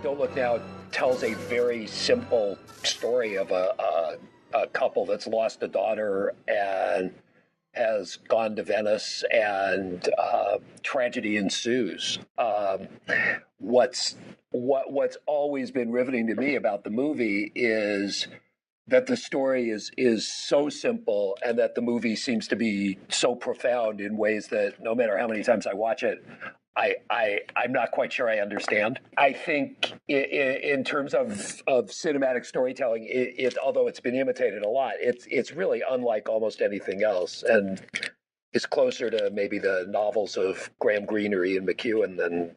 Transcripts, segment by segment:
Don't Look Now tells a very simple story of a couple that's lost a daughter and has gone to Venice, and tragedy ensues. What's always been riveting to me about the movie is that the story is so simple, and that the movie seems to be so profound in ways that no matter how many times I watch it, I'm not quite sure I understand. I think in terms of cinematic storytelling, it although it's been imitated a lot, it's really unlike almost anything else, and it's closer to maybe the novels of Graham Greene or Ian McEwan than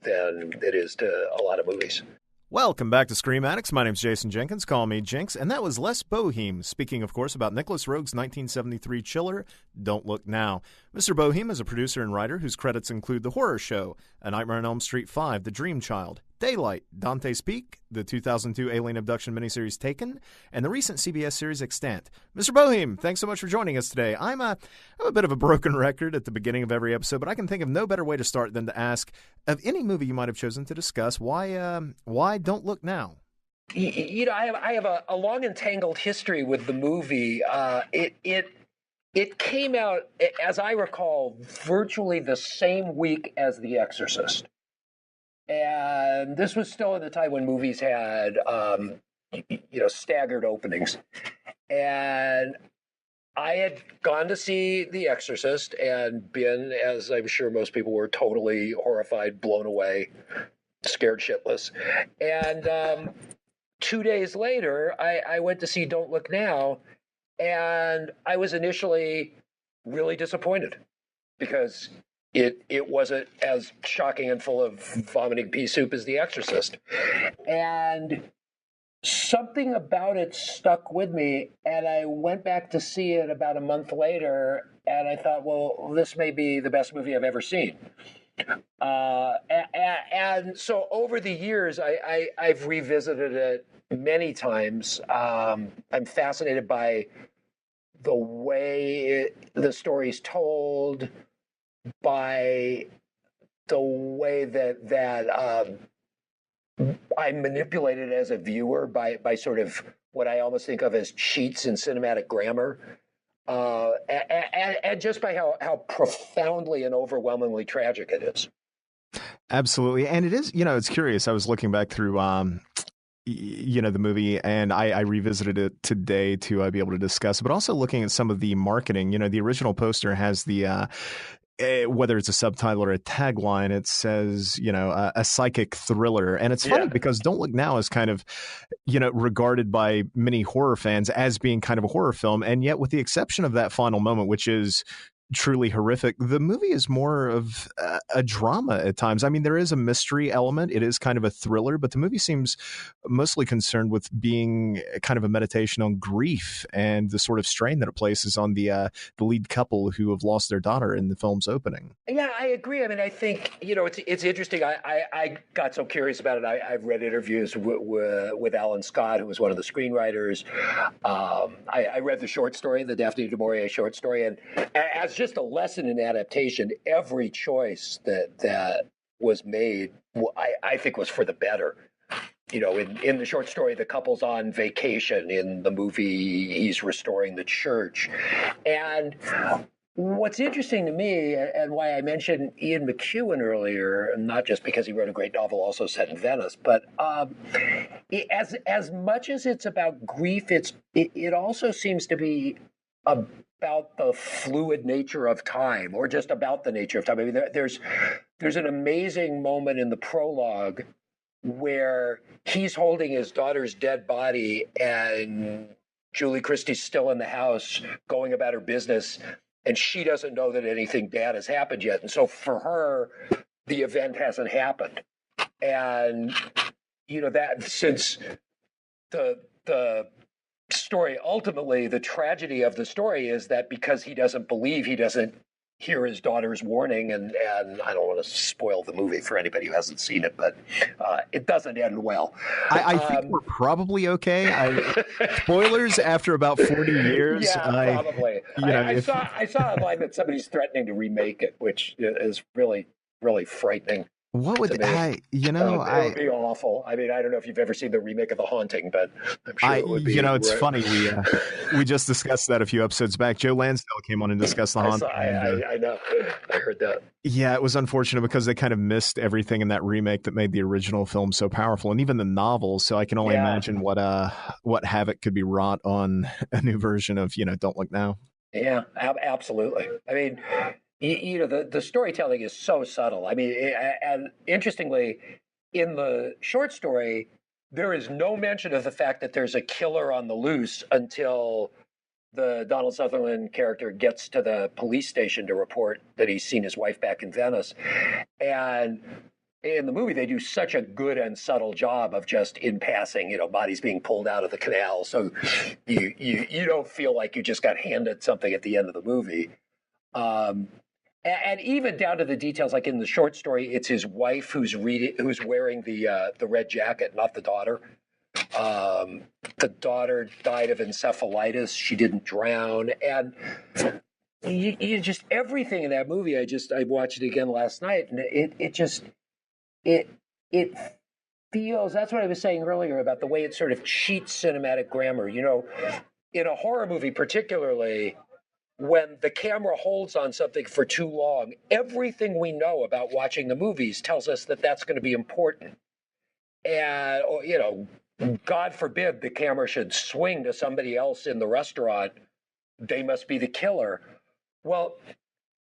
it is to a lot of movies. Welcome back to Scream Addicts. My name's Jason Jenkins. Call me Jinx. And that was Les Bohem, speaking, of course, about Nicolas Roeg's 1973 chiller, Don't Look Now. Mr. Bohem is a producer and writer whose credits include The Horror Show, A Nightmare on Elm Street 5, The Dream Child, Daylight, Dante's Peak, the 2002 alien abduction miniseries Taken, and the recent CBS series Extant. Mr. Bohem, thanks so much for joining us today. I'm a bit of a broken record at the beginning of every episode, but I can think of no better way to start than to ask, of any movie you might have chosen to discuss, why Don't Look Now? You know, I have a long and tangled history with the movie. It came out, as I recall, virtually the same week as The Exorcist. And this was still at the time when movies had, staggered openings. And I had gone to see The Exorcist and been, as I'm sure most people were, totally horrified, blown away, scared shitless. And 2 days later, I went to see Don't Look Now, and I was initially really disappointed because it wasn't as shocking and full of vomiting pea soup as The Exorcist. And something about it stuck with me, and I went back to see it about a month later, and I thought, well, this may be the best movie I've ever seen. And so over the years, I've revisited it many times. I'm fascinated by the way the story's told, by the way that I'm manipulated as a viewer by sort of what I almost think of as cheats in cinematic grammar, and just by how profoundly and overwhelmingly tragic it is. Absolutely. And it is, it's curious. I was looking back through, the movie, and I revisited it today to be able to discuss, but also looking at some of the marketing. The original poster has the whether it's a subtitle or a tagline, it says, a psychic thriller. And it's funny because Don't Look Now is kind of, regarded by many horror fans as being kind of a horror film. And yet, with the exception of that final moment, which is truly horrific, the movie is more of a drama at times. I mean, there is a mystery element. It is kind of a thriller, but the movie seems mostly concerned with being kind of a meditation on grief and the sort of strain that it places on the lead couple who have lost their daughter in the film's opening. Yeah, I agree. I mean, I think, it's interesting. I got so curious about it. I've read interviews with Alan Scott, who was one of the screenwriters. I read the short story, the Daphne du Maurier short story, and as just a lesson in adaptation, every choice that was made, I think, was for the better. In the short story, the couple's on vacation. In the movie, he's restoring the church. And what's interesting to me, and why I mentioned Ian McEwan earlier, not just because he wrote a great novel also set in Venice, but as much as it's about grief, it also seems to be about the fluid nature of time, or just about the nature of time. I mean, there's an amazing moment in the prologue where he's holding his daughter's dead body, and Julie Christie's still in the house going about her business, and she doesn't know that anything bad has happened yet. And so for her, the event hasn't happened. And, that since the story, ultimately, the tragedy of the story is that because he doesn't believe, he doesn't hear his daughter's warning, and I don't want to spoil the movie for anybody who hasn't seen it, but it doesn't end well. I think we're probably okay. Spoilers after about 40 years. Yeah, probably. I saw online that somebody's threatening to remake it, which is really, really frightening. What would to me. It would be awful. I mean, I don't know if you've ever seen the remake of The Haunting, but I'm sure it would be. It's funny. We just discussed that a few episodes back. Joe Lansdale came on and discussed The Haunting. I know. I heard that. Yeah, it was unfortunate because they kind of missed everything in that remake that made the original film so powerful, and even the novel. So I can only imagine what havoc could be wrought on a new version of Don't Look Now. Yeah, absolutely. I mean, the storytelling is so subtle. I mean, and interestingly, in the short story, there is no mention of the fact that there's a killer on the loose until the Donald Sutherland character gets to the police station to report that he's seen his wife back in Venice. And in the movie, they do such a good and subtle job of just in passing, bodies being pulled out of the canal. So you don't feel like you just got handed something at the end of the movie. And even down to the details, like in the short story, it's his wife who's wearing the red jacket, not the daughter. The daughter died of encephalitis. She didn't drown, and you just everything in that movie. I watched it again last night, and it feels. That's what I was saying earlier about the way it sort of cheats cinematic grammar. In a horror movie, particularly, when the camera holds on something for too long, everything we know about watching the movies tells us that that's going to be important. And, God forbid the camera should swing to somebody else in the restaurant. They must be the killer. Well,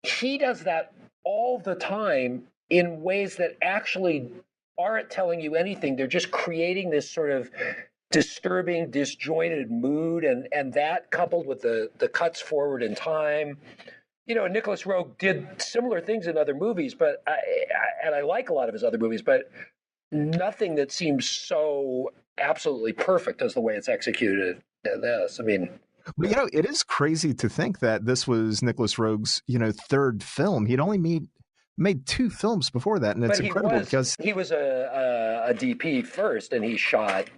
he does that all the time in ways that actually aren't telling you anything. They're just creating this sort of disturbing, disjointed mood, and that coupled with the cuts forward in time. Nicolas Roeg did similar things in other movies, but I like a lot of his other movies, but nothing that seems so absolutely perfect as the way it's executed in this. I mean, but it is crazy to think that this was Nicolas Roeg's third film. He'd only made two films before that, and it's incredible because he was a DP first, and he shot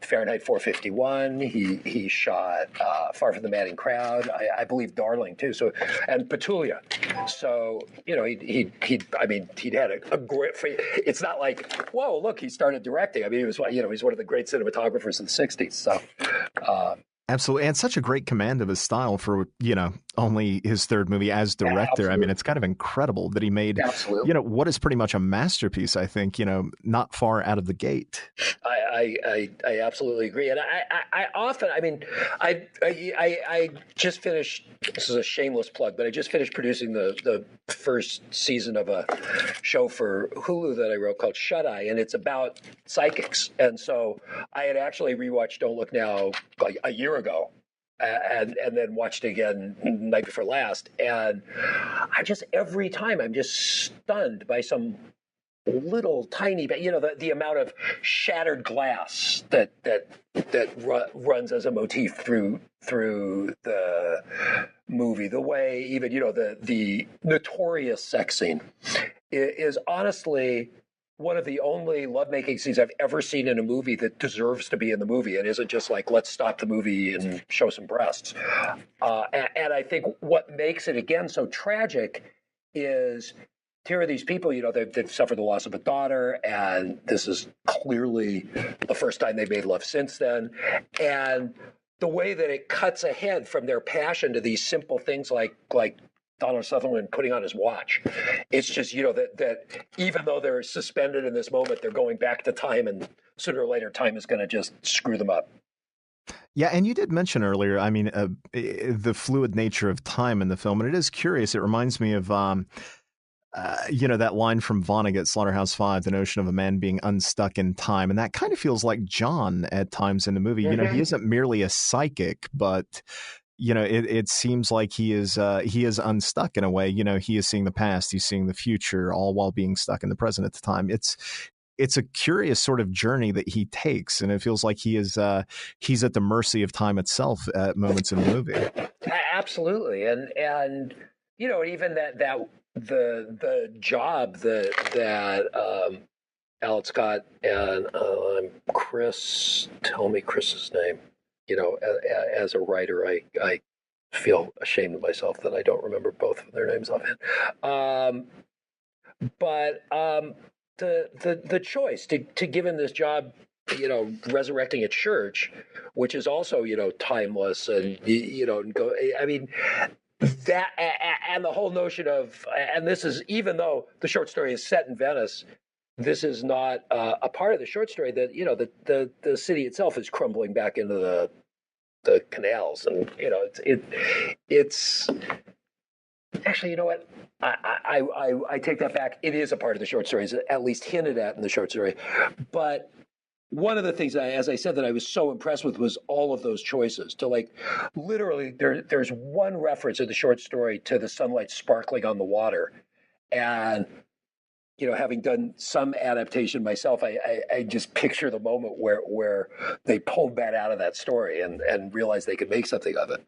Fahrenheit 451. He shot Far From the Madding Crowd. I believe Darling too. So, and Petulia. So he'd had a great. It's not like, whoa, look, he started directing. I mean, he was he's one of the great cinematographers of the '60s. So. Absolutely. And such a great command of his style for, only his third movie as director. Yeah, I mean, it's kind of incredible that he made, what is pretty much a masterpiece, I think, not far out of the gate. I absolutely agree. And I just finished, this is a shameless plug, but I just finished producing the first season of a show for Hulu that I wrote called Shut Eye, and it's about psychics. And so I had actually rewatched Don't Look Now like a year ago, and then watched it again night before last. And every time I'm just stunned by some little tiny bit, the amount of shattered glass that runs as a motif through the movie. The way even the notorious sex scene is honestly one of the only lovemaking scenes I've ever seen in a movie that deserves to be in the movie and isn't just like, let's stop the movie and show some breasts. And I think what makes it, again, so tragic is here are these people, they've suffered the loss of a daughter, and this is clearly the first time they've made love since then. And the way that it cuts ahead from their passion to these simple things like Donald Sutherland putting on his watch. It's just, that even though they're suspended in this moment, they're going back to time, and sooner or later time is going to just screw them up. Yeah, and you did mention earlier, I mean, the fluid nature of time in the film, and it is curious. It reminds me of, that line from Vonnegut, Slaughterhouse-Five, the notion of a man being unstuck in time, and that kind of feels like John at times in the movie. Mm-hmm. He isn't merely a psychic, but it seems like he is unstuck in a way. He is seeing the past, he's seeing the future, all while being stuck in the present at the time. It's a curious sort of journey that he takes, and it feels like he's at the mercy of time itself at moments in the movie. Absolutely, and even that the job that Alan Scott and Chris, tell me Chris's name. As a writer, I feel ashamed of myself that I don't remember both of their names offhand. But the choice to give him this job, resurrecting a church, which is also timeless, and and go. I mean, that and the whole notion of, and this is, even though the short story is set in Venice, this is not a part of the short story that the city itself is crumbling back into the canals, and it's actually, you know what? I take that back. It is a part of the short story. It's at least hinted at in the short story. But one of the things, as I said, that I was so impressed with was all of those choices. To, like, literally, there's one reference in the short story to the sunlight sparkling on the water. And, having done some adaptation myself, I just picture the moment where they pulled that out of that story and realized they could make something of it.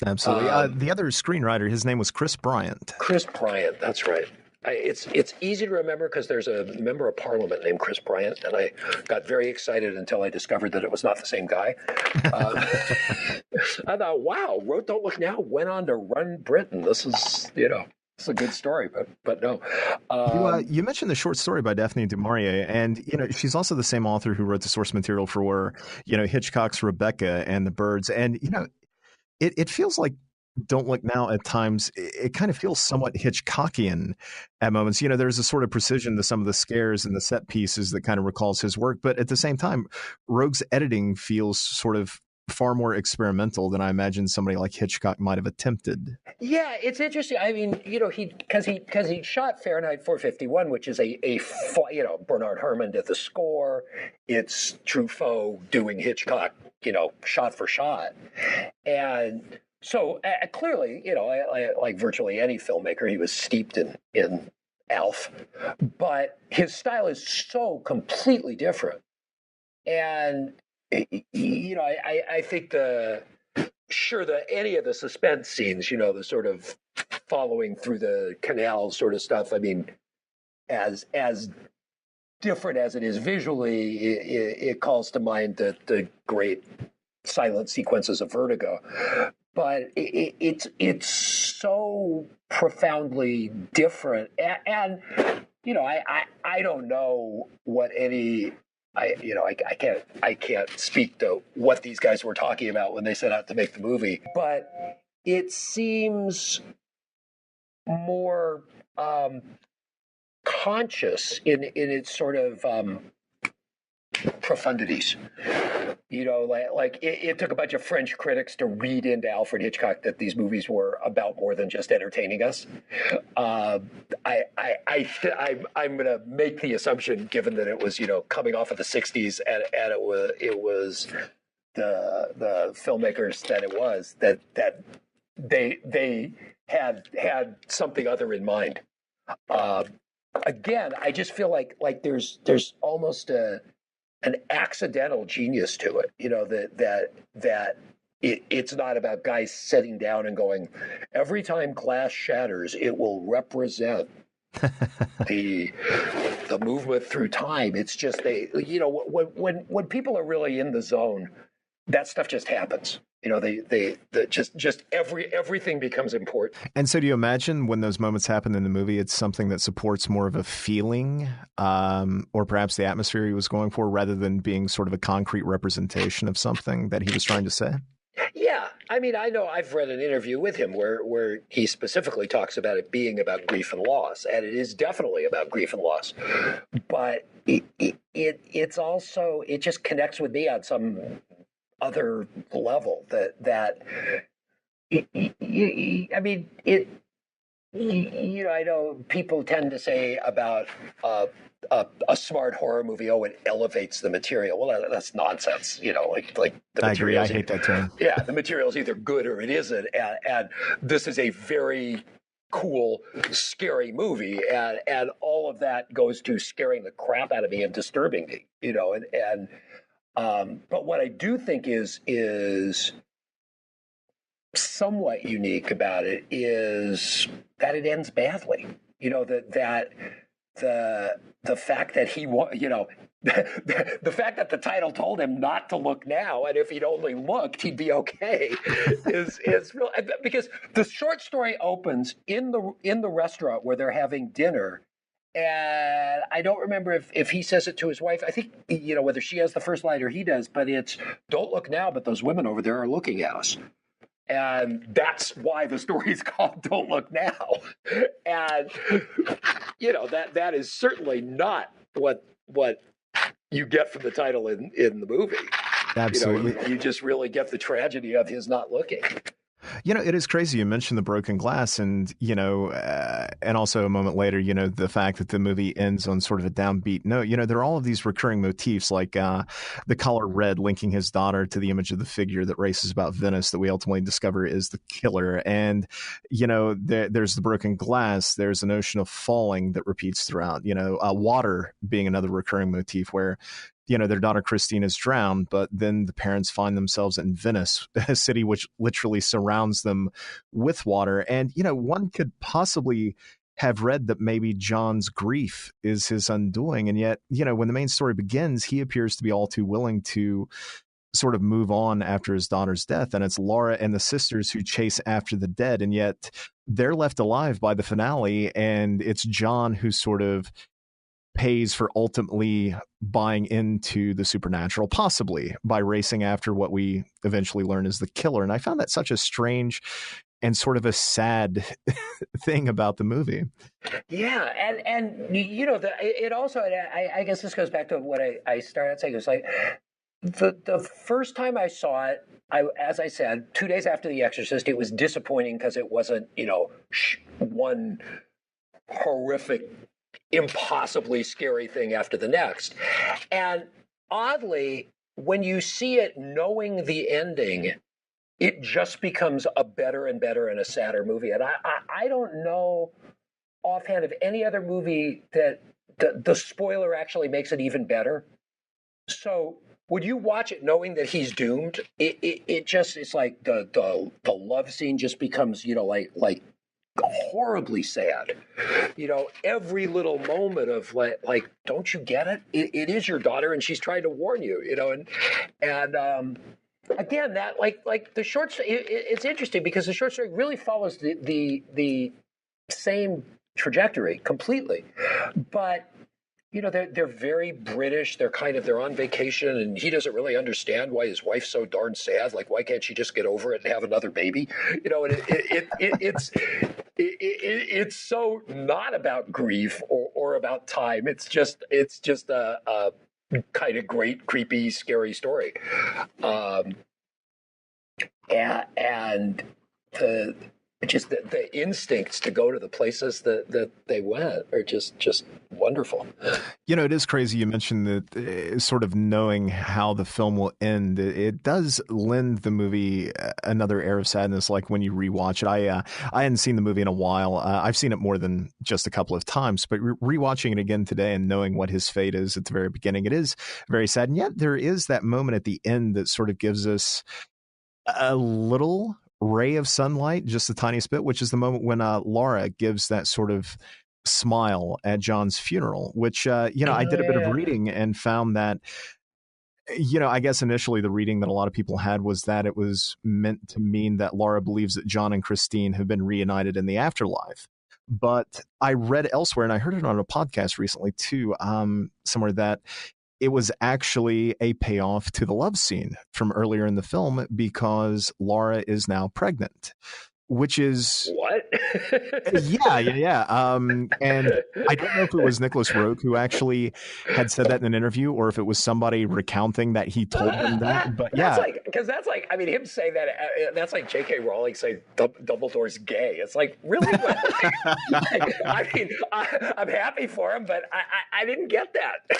Absolutely. The other screenwriter, his name was Chris Bryant. Chris Bryant, that's right. It's easy to remember because there's a member of parliament named Chris Bryant, and I got very excited until I discovered that it was not the same guy. I thought, wow, wrote Don't Look Now, went on to run Britain. This is, it's a good story, but no. You mentioned the short story by Daphne du Maurier, and she's also the same author who wrote the source material for Hitchcock's Rebecca and The Birds, and it feels like Don't Look Now at times. It kind of feels somewhat Hitchcockian at moments. There's a sort of precision to some of the scares and the set pieces that kind of recalls his work, but at the same time, Roeg's editing feels sort of far more experimental than I imagine somebody like Hitchcock might have attempted. Yeah, it's interesting. I mean, because he shot Fahrenheit 451, which is Bernard Herrmann did the score. It's Truffaut doing Hitchcock, shot for shot, and so clearly, like virtually any filmmaker, he was steeped in Alf, but his style is so completely different, and I think any of the suspense scenes, the sort of following through the canal sort of stuff. I mean, as different as it is visually, it calls to mind the great silent sequences of Vertigo. But it's so profoundly different, and I don't know what any. I can't speak to what these guys were talking about when they set out to make the movie, but it seems more conscious in its sort of profundities. Like it took a bunch of French critics to read into Alfred Hitchcock that these movies were about more than just entertaining us. I'm going to make the assumption, given that it was coming off of the '60s and it was the filmmakers that it was, that they had something other in mind. Again, I just feel like there's almost an accidental genius to it, that it's not about guys sitting down and going, every time glass shatters, it will represent the movement through time. It's just when people are really in the zone, that stuff just happens. They just everything becomes important. And so do you imagine when those moments happen in the movie, it's something that supports more of a feeling, or perhaps the atmosphere he was going for, rather than being sort of a concrete representation of something that he was trying to say? Yeah. I mean, I know I've read an interview with him where he specifically talks about it being about grief and loss, and it is definitely about grief and loss. But it's also, it just connects with me on some other level that I mean, I know people tend to say about a smart horror movie, it elevates the material. Well, that's nonsense. Like the I agree. I hate that term. Yeah, the material is either good or it isn't, and this is a very cool, scary movie, and all of that goes to scaring the crap out of me and disturbing me. But what I do think is somewhat unique about it is that it ends badly. That the fact that the fact that the title told him not to look now, and if he'd only looked, he'd be okay, is real. Because the short story opens in the restaurant where they're having dinner, And I don't remember if he says it to his wife. I think, whether she has the first line or he does, but it's, don't look now, but those women over there are looking at us. And that's why the story's called Don't Look Now. And, that is certainly not what you get from the title in the movie. Absolutely. You just really get the tragedy of his not looking. It is crazy. You mentioned the broken glass and, and also a moment later, the fact that the movie ends on sort of a downbeat note. There are all of these recurring motifs like the color red linking his daughter to the image of the figure that races about Venice that we ultimately discover is the killer. And, there's the broken glass. There's a notion of falling that repeats throughout, water being another recurring motif where their daughter Christine is drowned, but then the parents find themselves in Venice, a city which literally surrounds them with water. And, one could possibly have read that maybe John's grief is his undoing. And yet, when the main story begins, he appears to be all too willing to sort of move on after his daughter's death. And it's Laura and the sisters who chase after the dead. And yet they're left alive by the finale. And it's John who sort of pays for ultimately buying into the supernatural, possibly by racing after what we eventually learn is the killer. And I found that such a strange and sort of a sad thing about the movie. Yeah, and it also, I guess this goes back to what I started saying. It's like the first time I saw it, as I said, 2 days after The Exorcist, it was disappointing because it wasn't, one horrific, impossibly scary thing after the next. And oddly, when you see it knowing the ending, it just becomes a better and better and a sadder movie. And I don't know offhand of any other movie that the spoiler actually makes it even better. So would you watch it knowing that he's doomed? It's like the love scene just becomes, like horribly sad. Every little moment of like, don't you get it? It is your daughter and she's trying to warn you, and again, that like the short story, it's interesting because the short story really follows the same trajectory completely, but they're very British. They're on vacation, and he doesn't really understand why his wife's so darn sad. Like, why can't she just get over it and have another baby? And it's so not about grief or about time. It's just a kind of great, creepy, scary story. And the instincts to go to the places that they went are just wonderful. It is crazy. You mentioned that sort of knowing how the film will end. It does lend the movie another air of sadness. Like when you rewatch it, I hadn't seen the movie in a while. I've seen it more than just a couple of times, but rewatching it again today and knowing what his fate is at the very beginning, it is very sad. And yet there is that moment at the end that sort of gives us a little ray of sunlight, just the tiniest bit, which is the moment when Laura gives that sort of smile at John's funeral, which, I did a bit of reading and found that, I guess initially the reading that a lot of people had was that it was meant to mean that Laura believes that John and Christine have been reunited in the afterlife. But I read elsewhere, and I heard it on a podcast recently too, somewhere that it was actually a payoff to the love scene from earlier in the film because Laura is now pregnant, which is what? yeah. And I don't know if it was Nicolas Roeg who actually had said that in an interview, or if it was somebody recounting that he told them that. But yeah, that's like, I mean, him saying that, that's like J.K. Rowling saying Dumbledore's gay. It's like, really? I mean, I'm happy for him, but I didn't get that.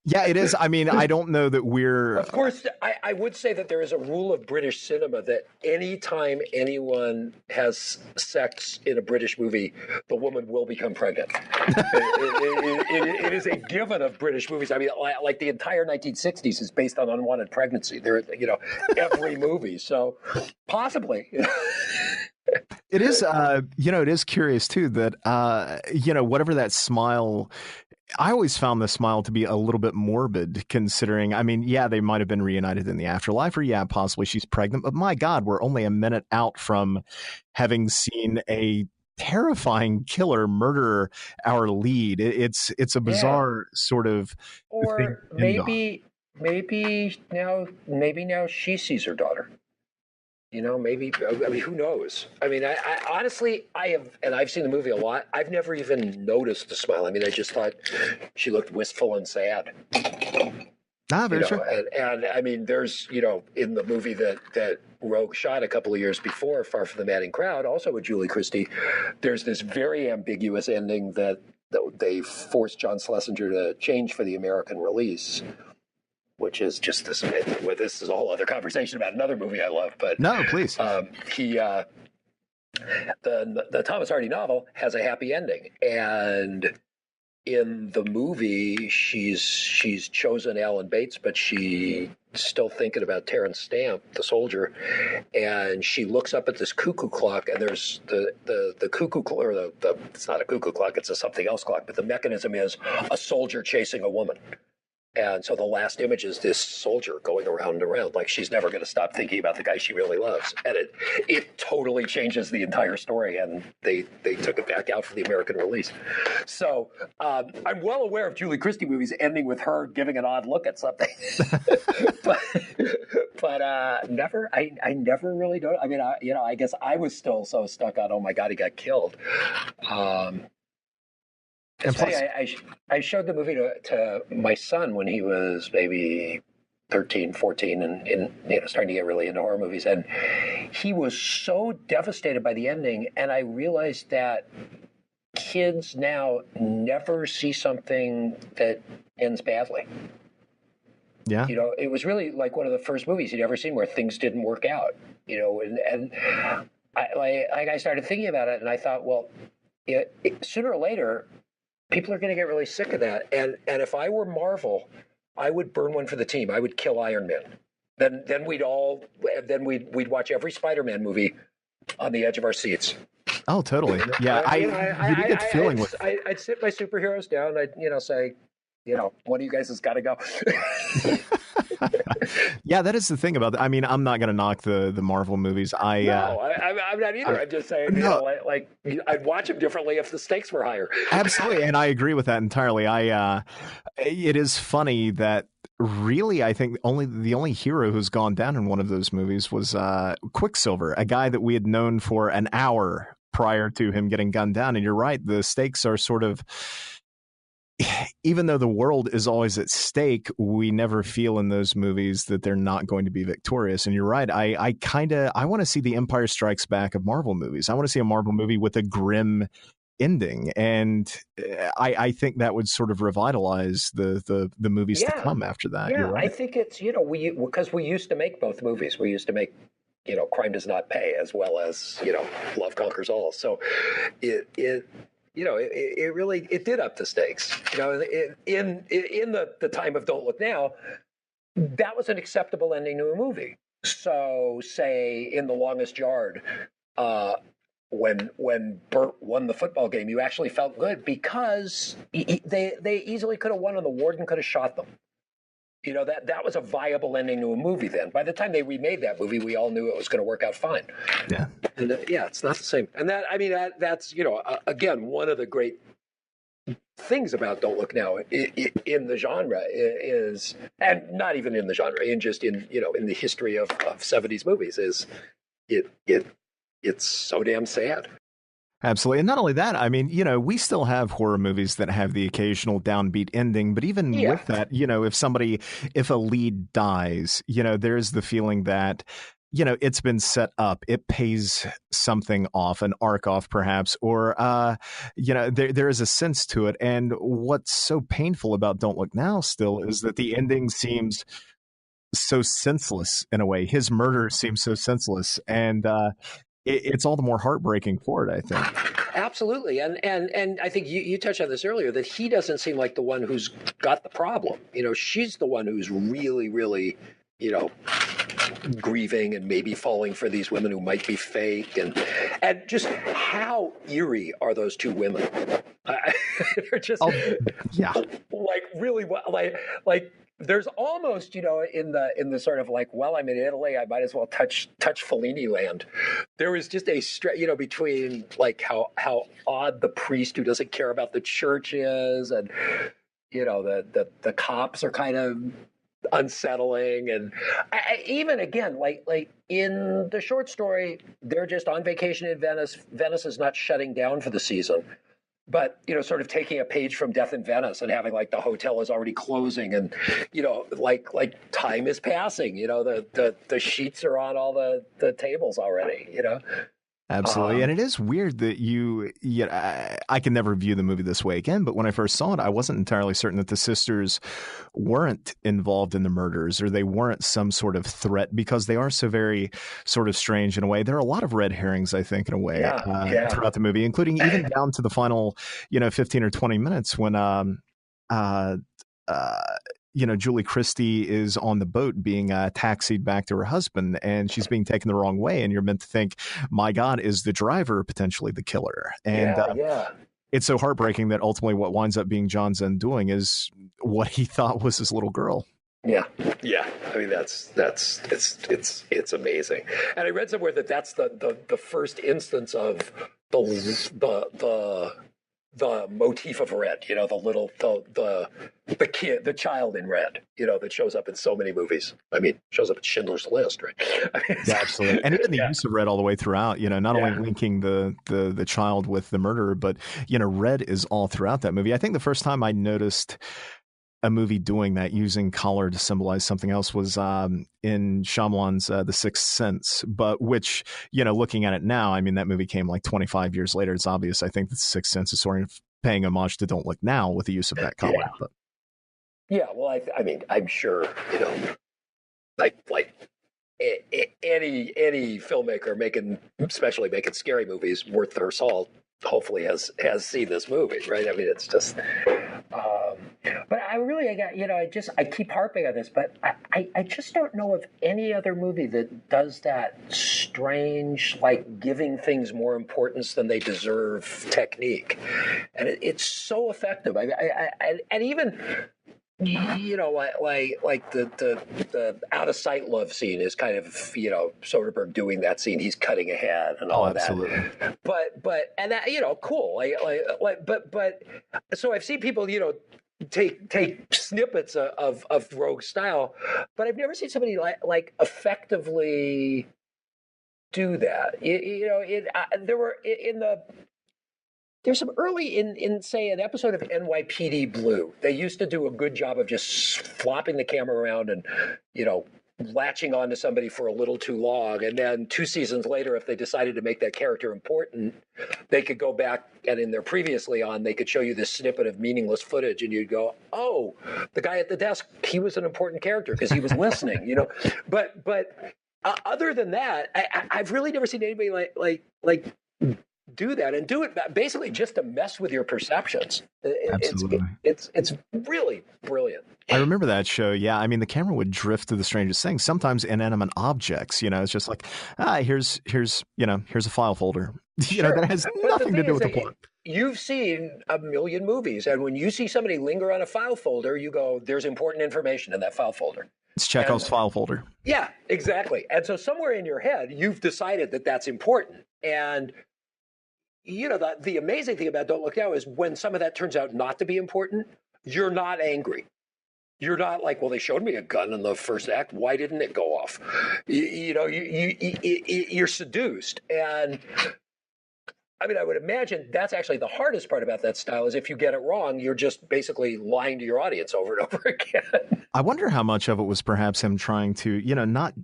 Yeah, it is. I mean, I don't know that we're... Of course, I would say that there is a rule of British cinema that anytime anyone has sex in a British movie, the woman will become pregnant. It is a given of British movies. I mean, like the entire 1960s is based on unwanted pregnancy. There, every movie. So possibly... It is, it is curious, too, that, whatever that smile... I always found the smile to be a little bit morbid, considering, I mean, yeah, they might have been reunited in the afterlife, or yeah, possibly she's pregnant, but my God, we're only a minute out from having seen a terrifying killer murder our lead. It's a bizarre sort of thing Or to end on. maybe now she sees her daughter. Maybe, I mean, who knows? I mean, I honestly, I've seen the movie a lot. I've never even noticed the smile. I mean, I just thought she looked wistful and sad. Very true. And I mean, there's, in the movie that Roeg shot a couple of years before, Far From the Madding Crowd, also with Julie Christie, there's this very ambiguous ending that they forced John Schlesinger to change for the American release, which is just this. Well, this is a whole other conversation about another movie I love. But no, please. The Thomas Hardy novel has a happy ending, and in the movie, she's chosen Alan Bates, but she's still thinking about Terrence Stamp, the soldier, and she looks up at this cuckoo clock, and there's the cuckoo clock, or it's not a cuckoo clock, it's a something else clock, but the mechanism is a soldier chasing a woman. And so the last image is this soldier going around and around, like she's never going to stop thinking about the guy she really loves. And it totally changes the entire story, and they took it back out for the American release. So I'm well aware of Julie Christie movies ending with her giving an odd look at something. but never, I never really know. I mean, I guess I was still so stuck on, oh my God, he got killed. And plus, I showed the movie to my son when he was maybe 13, 14, and starting to get really into horror movies. And he was so devastated by the ending. And I realized that kids now never see something that ends badly. Yeah. It was really like one of the first movies you'd ever seen where things didn't work out. And I started thinking about it, and I thought, well, sooner or later, people are going to get really sick of that. And if I were Marvel, I would burn one for the team. I would kill Iron Man. Then we'd watch every Spider-Man movie on the edge of our seats. Oh, totally. Yeah, you get that feeling with. I'd sit my superheroes down. I'd say, one of you guys has got to go. Yeah, that is the thing about. I mean, I'm not going to knock the Marvel movies. I'm not either. I'm just saying, I'd watch them differently if the stakes were higher. Absolutely, and I agree with that entirely. It is funny that really, I think the only hero who's gone down in one of those movies was Quicksilver, a guy that we had known for an hour prior to him getting gunned down. And you're right, the stakes are sort of. Even though the world is always at stake, we never feel in those movies that they're not going to be victorious. And you're right. I want to see the Empire Strikes Back of Marvel movies. I want to see a Marvel movie with a grim ending. And I think that would sort of revitalize the movies to come after that. Yeah, you're right. I think it's, because we used to make both movies. We used to make, Crime Does Not Pay, as well as, Love Conquers All. So it really did up the stakes. In the time of Don't Look Now, that was an acceptable ending to a movie. So, say in The Longest Yard, when Bert won the football game, you actually felt good because they easily could have won, and the warden could have shot them. That was a viable ending to a movie then. By the time they remade that movie, we all knew it was going to work out fine. Yeah. And it's not the same. And that's, again, one of the great things about Don't Look Now in the genre is, and not even in the genre, in the history of 70s movies, is it's so damn sad. Absolutely. And not only that, I mean, we still have horror movies that have the occasional downbeat ending. But even with that, if a lead dies, there's the feeling that, it's been set up. It pays something off, an arc off perhaps, or, there is a sense to it. And what's so painful about Don't Look Now still is that the ending seems so senseless in a way. His murder seems so senseless. And, it's all the more heartbreaking for it, I think. Absolutely. And I think you touched on this earlier, that he doesn't seem like the one who's got the problem. She's the one who's really, really, grieving and maybe falling for these women who might be fake. And just how eerie are those two women? They're just yeah. like really like there's almost, in the sort of like, well, I'm in Italy, I might as well touch Fellini land. There was just a between like how odd the priest who doesn't care about the church is, and the cops are kind of unsettling, and even again, like in the short story, they're just on vacation in Venice. Venice is not shutting down for the season, but sort of taking a page from Death in Venice and having like the hotel is already closing, and like time is passing. The sheets are on all the tables already. Absolutely. And it is weird that I can never view the movie this way again, but when I first saw it, I wasn't entirely certain that the sisters weren't involved in the murders, or they weren't some sort of threat, because they are so very sort of strange in a way. There are a lot of red herrings, I think, in a way, throughout the movie, including even down to the final, 15 or 20 minutes when Julie Christie is on the boat being taxied back to her husband, and she's being taken the wrong way. And you're meant to think, my God, is the driver potentially the killer? And it's so heartbreaking that ultimately what winds up being John's undoing is what he thought was his little girl. Yeah. I mean, it's amazing. And I read somewhere that that's the first instance of the motif of red, the kid, the child in red, that shows up in so many movies. I mean, shows up in Schindler's List, right? Yeah, absolutely. And even the use of red all the way throughout, not only linking the child with the murderer, but, red is all throughout that movie. I think the first time I noticed a movie doing that, using color to symbolize something else, was in Shyamalan's The Sixth Sense, but which, looking at it now, I mean, that movie came like 25 years later. It's obvious. I think The Sixth Sense is sort of paying homage to Don't Look Now with the use of that color. Yeah. But. Yeah, well, I mean, I'm sure, like any filmmaker especially making scary movies worth their salt, hopefully has seen this movie, right? I mean, it's just, but I keep harping on this, but I just don't know of any other movie that does that strange, like giving things more importance than they deserve technique, and it's so effective. And even, like the out of sight love scene is kind of, Soderbergh doing that scene. He's cutting ahead and all of that. But and that, cool. But so I've seen people, take snippets of Roeg's style, but I've never seen somebody like effectively do that. There's some early in say an episode of NYPD Blue. They used to do a good job of just flopping the camera around and, latching onto somebody for a little too long. And then 2 seasons later, if they decided to make that character important, they could go back, and in their previously on, they could show you this snippet of meaningless footage, and you'd go, oh, the guy at the desk, he was an important character because he was listening, But other than that, I've really never seen anybody like do that, and do it basically just to mess with your perceptions. Absolutely. It's really brilliant. I remember that show. Yeah. I mean, the camera would drift to the strangest things, sometimes inanimate objects, it's just like, here's a file folder, Sure. That has nothing to do with the plot. You've seen a million movies, and when you see somebody linger on a file folder, you go, there's important information in that file folder. It's Chekhov's file folder. Yeah, exactly. And so somewhere in your head, you've decided that that's important. And the amazing thing about Don't Look Now is when some of that turns out not to be important, you're not angry. You're not like, well, they showed me a gun in the first act. Why didn't it go off? You're seduced. And I mean, I would imagine that's actually the hardest part about that style, is if you get it wrong, you're just basically lying to your audience over and over again. I wonder how much of it was perhaps him trying to, not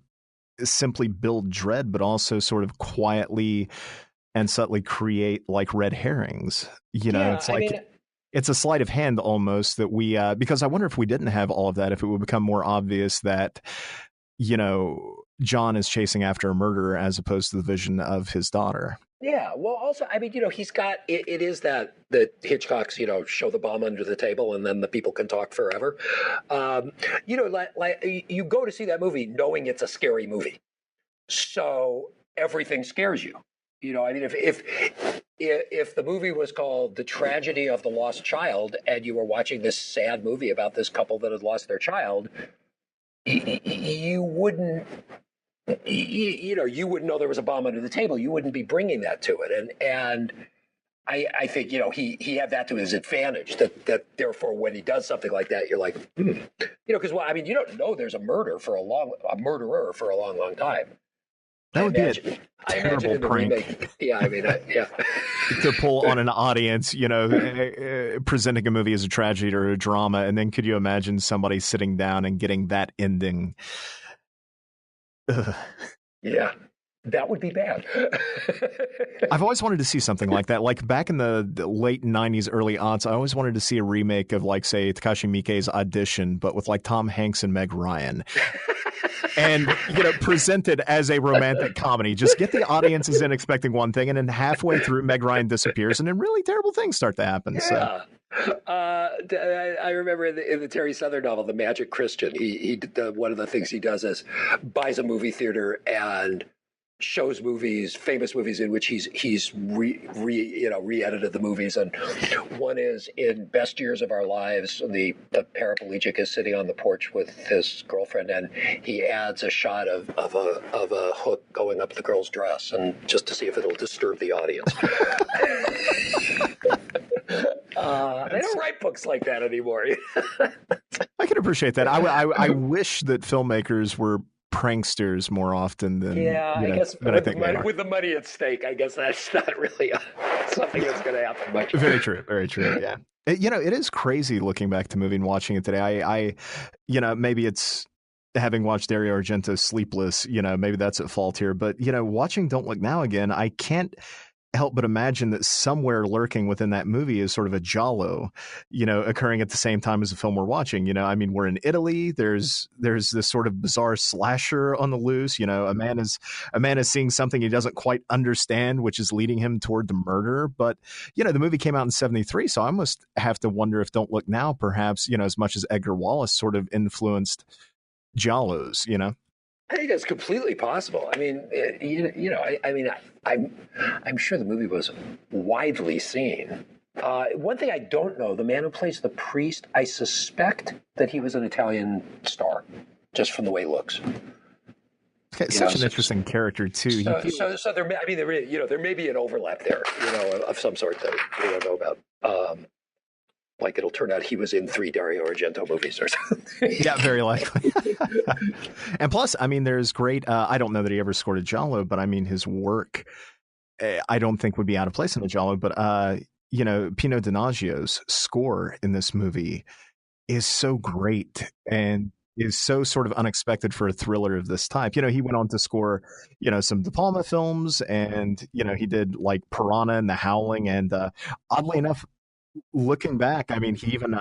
simply build dread, but also sort of quietly and subtly create like red herrings. It's like, it's a sleight of hand almost that we, because I wonder if we didn't have all of that, if it would become more obvious that, John is chasing after a murderer as opposed to the vision of his daughter. Yeah. Well, also, I mean, he's got, it is that Hitchcock's, show the bomb under the table and then the people can talk forever. Like you go to see that movie knowing it's a scary movie. So everything scares you. I mean, if the movie was called The Tragedy of the Lost Child and you were watching this sad movie about this couple that had lost their child, you wouldn't you wouldn't know there was a bomb under the table. You wouldn't be bringing that to it. And I think, he had that to his advantage, that therefore when he does something like that, you're like, because, you don't know there's a murderer for a long, long time. That would be a terrible prank. Remake, yeah. To pull on an audience, presenting a movie as a tragedy or a drama. And then could you imagine somebody sitting down and getting that ending? Ugh. Yeah. That would be bad. I've always wanted to see something like that. Like back in the late 90s, early aughts, I always wanted to see a remake of, like, say, Takashi Miike's Audition, but with like Tom Hanks and Meg Ryan. And, presented as a romantic comedy. Just get the audiences in expecting one thing, and then halfway through, Meg Ryan disappears, and then really terrible things start to happen. Yeah. So. I remember in the Terry Southern novel, The Magic Christian, he one of the things he does is buys a movie theater and shows movies, famous movies in which he's re-edited the movies, and one is in Best Years of Our Lives. The paraplegic is sitting on the porch with his girlfriend, and he adds a shot of a hook going up the girl's dress, and just to see if it'll disturb the audience. They don't write books like that anymore. I can appreciate that. I wish that filmmakers were pranksters more often than I guess with the money at stake, I guess that's not really something that's going to happen much. Very true. Yeah. It is crazy looking back to the movie and watching it today. I maybe it's having watched Dario Argento's Sleepless, maybe that's at fault here, but watching Don't Look Now again, I can't help but imagine that somewhere lurking within that movie is sort of a giallo, occurring at the same time as the film we're watching. We're in Italy. There's this sort of bizarre slasher on the loose. A man is seeing something he doesn't quite understand, which is leading him toward the murder. But the movie came out in '73, so I almost have to wonder if Don't Look Now, perhaps, as much as Edgar Wallace sort of influenced giallos. I think that's completely possible. I'm sure the movie was widely seen. One thing I don't know, the man who plays the priest, I suspect that he was an Italian star, just from the way he looks. Okay, such an interesting character too. So there may be an overlap there, of some sort that we don't know about. Like it'll turn out he was in 3 Dario Argento movies or something. Yeah, very likely. And plus, there's great, I don't know that he ever scored a giallo, but his work, I don't think would be out of place in a giallo, but, Pino Donaggio's score in this movie is so great and is so sort of unexpected for a thriller of this type. He went on to score, some De Palma films, and, he did like Piranha and The Howling, and oddly enough, looking back, he even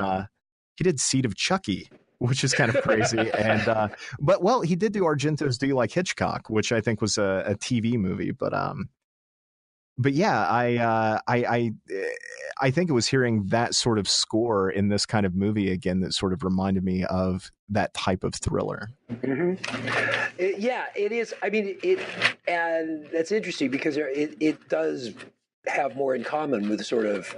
he did Seed of Chucky, which is kind of crazy. And but he did do Argento's Do You Like Hitchcock, which I think was a TV movie. But yeah, I think it was hearing that sort of score in this kind of movie again that sort of reminded me of that type of thriller. Mm-hmm. It is. And that's interesting because it does have more in common with sort of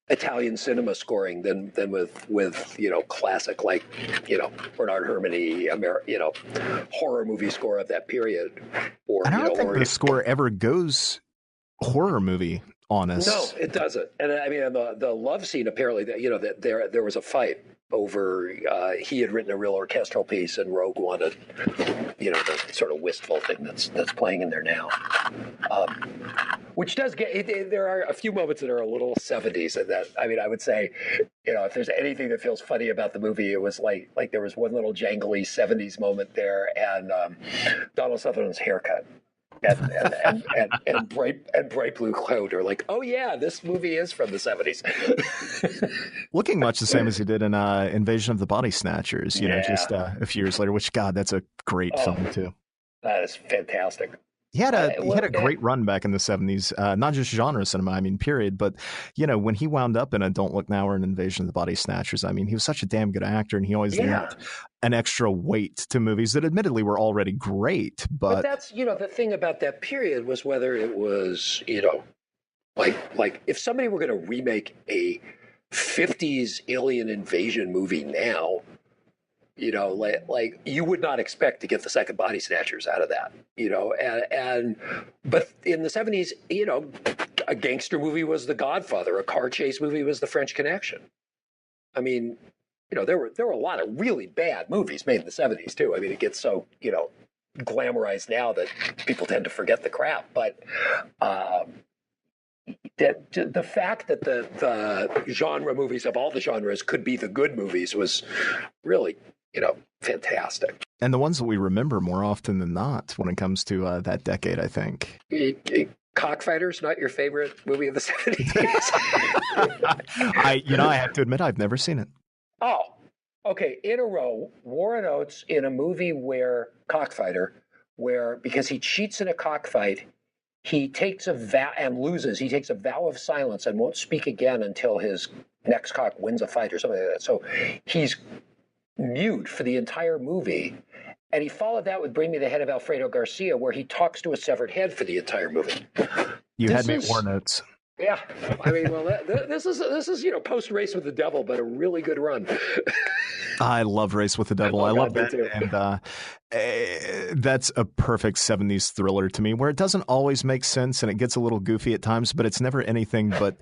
Italian cinema scoring than with classic, like Bernard Herrmann-y horror movie score of that period. Or I don't think the score ever goes horror movie on us. No, it doesn't. And the love scene, apparently that there was a fight over he had written a real orchestral piece and Roeg wanted the sort of wistful thing that's playing in there now, which does get there are a few moments that are a little 70s, and that I would say if there's anything that feels funny about the movie, it was like there was one little jangly 70s moment there, and Donald Sutherland's haircut. And bright blue cloud are like, oh yeah, this movie is from the 70s. Looking much the same as he did in Invasion of the Body Snatchers, just a few years later, which, God, that's a great film too. That is fantastic. He had a great run back in the 70s, not just genre cinema, period, but, when he wound up in a Don't Look Now or an Invasion of the Body Snatchers, he was such a damn good actor, and he always lent an extra weight to movies that admittedly were already great. But that's, the thing about that period was whether it was, Like if somebody were going to remake a 50s alien invasion movie now, like you would not expect to get the second Body Snatchers out of that, but in the 70s, a gangster movie was The Godfather, a car chase movie was The French Connection. I mean, there were a lot of really bad movies made in the 70s too. I mean, it gets so, glamorized now that people tend to forget the crap, but the fact that the genre movies of all the genres could be the good movies was really, fantastic. And the ones that we remember more often than not when it comes to that decade, I think. Cockfighters, not your favorite movie of the 70s? I have to admit, I've never seen it. Oh, okay. In a row, Warren Oates in a movie where Cockfighter, where because he cheats in a cockfight, he takes a vow and loses. He takes a vow of silence and won't speak again until his next cock wins a fight or something like that. So he's mute for the entire movie. And he followed that with Bring Me the Head of Alfredo Garcia, where he talks to a severed head for the entire movie. You had me at War Notes. Yeah, I mean, well, this is post Race with the Devil, but a really good run. I love Race with the Devil. I love that, too. And that's a perfect 70s thriller to me, where it doesn't always make sense and it gets a little goofy at times, but it's never anything but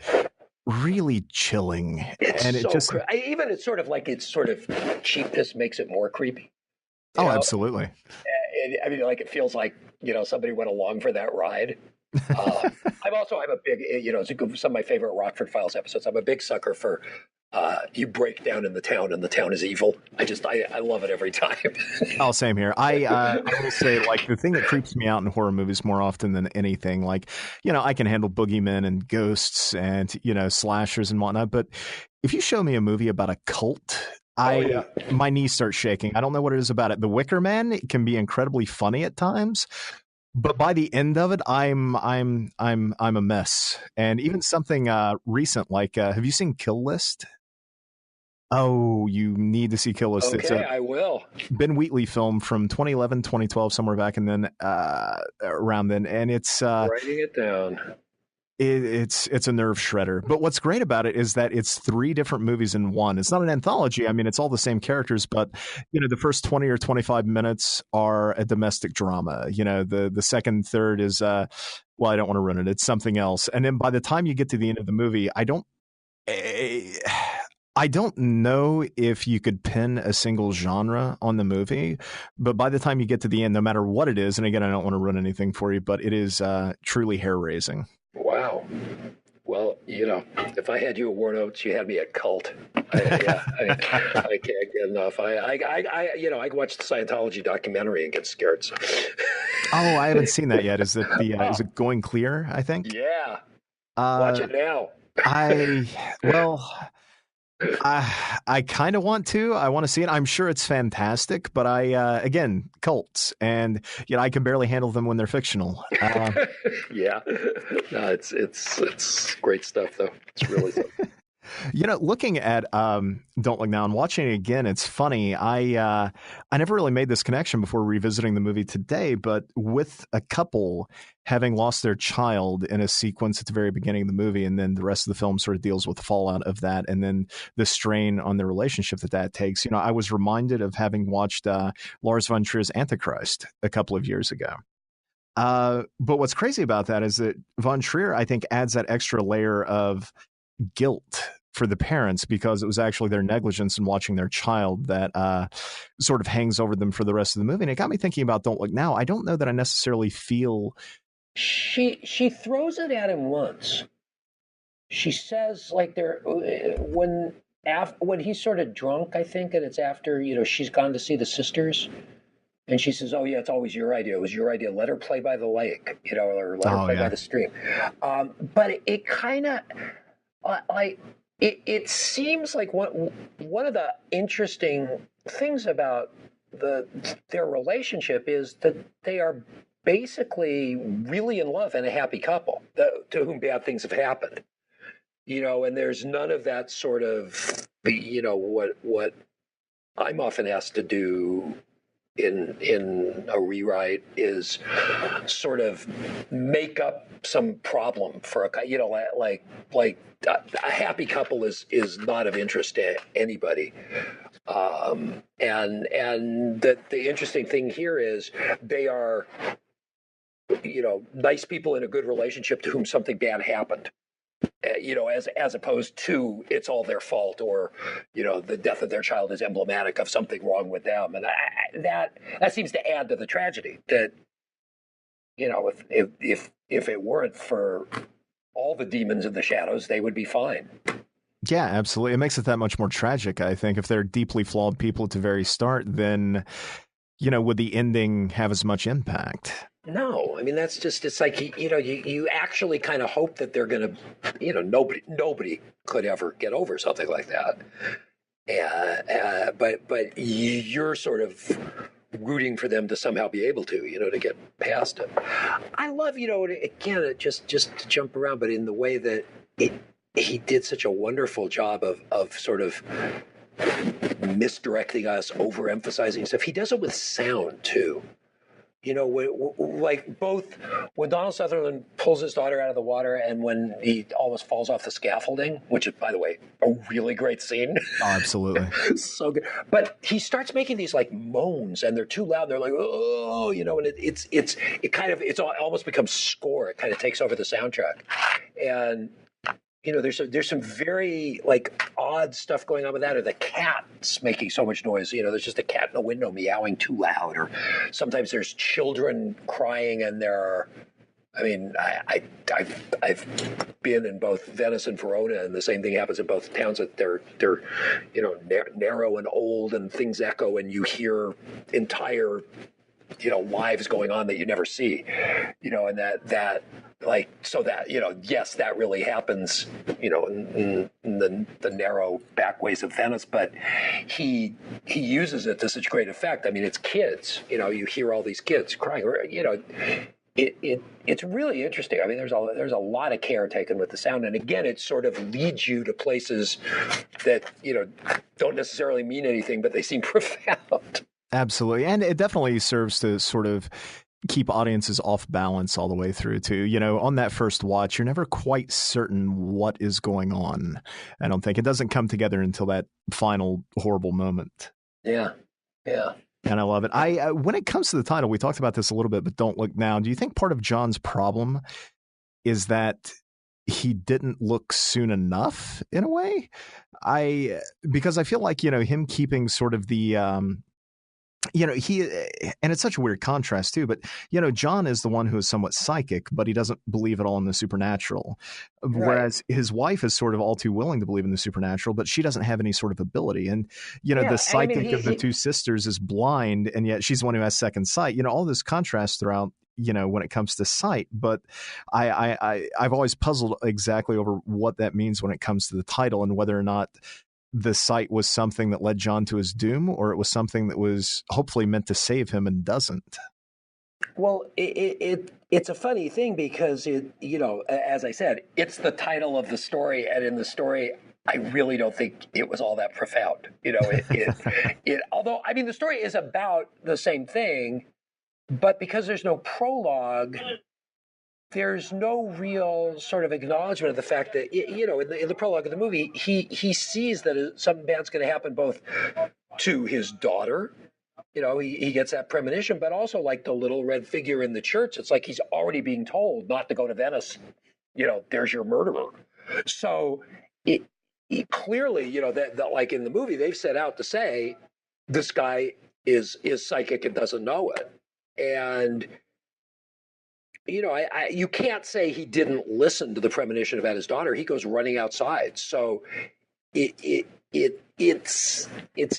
really chilling. It's sort of cheapness makes it more creepy. Absolutely. I mean, like it feels like somebody went along for that ride. I'm a big, some of my favorite Rockford Files episodes. I'm a big sucker for you break down in the town and the town is evil. I love it every time. Oh, same here. I will say, like, the thing that creeps me out in horror movies more often than anything, like, I can handle boogeymen and ghosts and, slashers and whatnot. But if you show me a movie about a cult, my knees start shaking. I don't know what it is about it. The Wicker Man, it can be incredibly funny at times, but by the end of it, I'm a mess. And even something recent, like, have you seen Kill List? Oh, you need to see Kill List. Okay, I will. Ben Wheatley film from 2011, 2012, somewhere back, and then around then, and it's writing it down. It's a nerve shredder. But what's great about it is that it's 3 different movies in one. It's not an anthology. I mean, it's all the same characters, but the first 20 or 25 minutes are a domestic drama. The second, third is I don't want to ruin it. It's something else. And then by the time you get to the end of the movie, I don't know if you could pin a single genre on the movie, but by the time you get to the end, no matter what it is, and again, I don't want to ruin anything for you, but it is truly hair-raising. Wow. Well, if I had you at War Notes, you had me at Cult. I can't get enough. I watched the Scientology documentary and get scared. So. Oh, I haven't seen that yet. Is it is it Going Clear, I think? Yeah. Watch it now. I kind of want to. I want to see it. I'm sure it's fantastic, but again, cults, and I can barely handle them when they're fictional. Yeah, no, it's great stuff though. It's really something. Looking at Don't Look Now and watching it again, it's funny. I never really made this connection before revisiting the movie today, but with a couple having lost their child in a sequence at the very beginning of the movie, and then the rest of the film sort of deals with the fallout of that, and then the strain on the relationship that takes. I was reminded of having watched Lars von Trier's Antichrist a couple of years ago. But what's crazy about that is that von Trier, I think, adds that extra layer of guilt for the parents, because it was actually their negligence in watching their child that sort of hangs over them for the rest of the movie. And it got me thinking about Don't Look Now. I don't know that I necessarily feel... She throws it at him once. She says, like, when he's sort of drunk, I think, and it's after, she's gone to see the sisters, and she says, oh, yeah, it's always your idea. It was your idea. Let her play by the lake, or let her play by the stream. But it kind of... It seems like one of the interesting things about their relationship is that they are basically really in love and a happy couple to whom bad things have happened. And there's none of that sort of what I'm often asked to do in a rewrite is sort of make up some problem for like a happy couple is not of interest to anybody. And the interesting thing here is they are, nice people in a good relationship to whom something bad happened. As opposed to it's all their fault, or the death of their child is emblematic of something wrong with them, and that seems to add to the tragedy. That if it weren't for all the demons in the shadows, they would be fine. Yeah, absolutely. It makes it that much more tragic, I think. If they're deeply flawed people at the very start, then would the ending have as much impact? No, I mean that's just, it's like you actually kind of hope that they're going to, nobody could ever get over something like that. But you're sort of rooting for them to somehow be able to get past it. I love, again, just to jump around, but in the way that he did such a wonderful job of sort of misdirecting us, overemphasizing stuff. He does it with sound too. Like both when Donald Sutherland pulls his daughter out of the water and when he almost falls off the scaffolding, which is, by the way, a really great scene. Oh, absolutely. So good. But he starts making these like moans, and they're too loud. They're like, oh, and it almost becomes score. It kind of takes over the soundtrack. And there's some very like odd stuff going on with that, or the cat's making so much noise. There's just a cat in a window meowing too loud, or sometimes there's children crying, and there are. I mean, I've been in both Venice and Verona, and the same thing happens in both towns. That they're narrow and old, and things echo, and you hear entire lives going on that you never see, and that like, so that, yes, that really happens, in the narrow back ways of Venice, but he uses it to such great effect. I mean, it's kids, you hear all these kids crying, or, it's really interesting. I mean, there's a lot of care taken with the sound, and again, it sort of leads you to places that don't necessarily mean anything, but they seem profound. Absolutely. And it definitely serves to sort of keep audiences off balance all the way through too. On that first watch, you're never quite certain what is going on. I don't think it doesn't come together until that final horrible moment. Yeah. Yeah. And I love it. When it comes to the title, we talked about this a little bit, but Don't Look Now. Do you think part of John's problem is that he didn't look soon enough in a way? Because I feel like, him keeping sort of the, he, and it's such a weird contrast too, but, John is the one who is somewhat psychic, but he doesn't believe at all in the supernatural. Right. Whereas his wife is sort of all too willing to believe in the supernatural, but she doesn't have any sort of ability. And, the psychic of the two sisters is blind, and yet she's the one who has second sight. All this contrast throughout, when it comes to sight. But I've always puzzled exactly over what that means when it comes to the title, and whether or not the sight was something that led John to his doom, or it was something that was hopefully meant to save him and doesn't. Well, it's a funny thing because as I said, it's the title of the story, and in the story, I really don't think it was all that profound. Although, I mean, the story is about the same thing, but because there's no prologue, there's no real sort of acknowledgement of the fact that, in the prologue of the movie, he sees that something bad's going to happen both to his daughter. He gets that premonition, but also like the little red figure in the church. It's like he's already being told not to go to Venice. There's your murderer. So it clearly, that like in the movie, they've set out to say this guy is psychic and doesn't know it. And you can't say he didn't listen to the premonition about his daughter. He goes running outside. So it's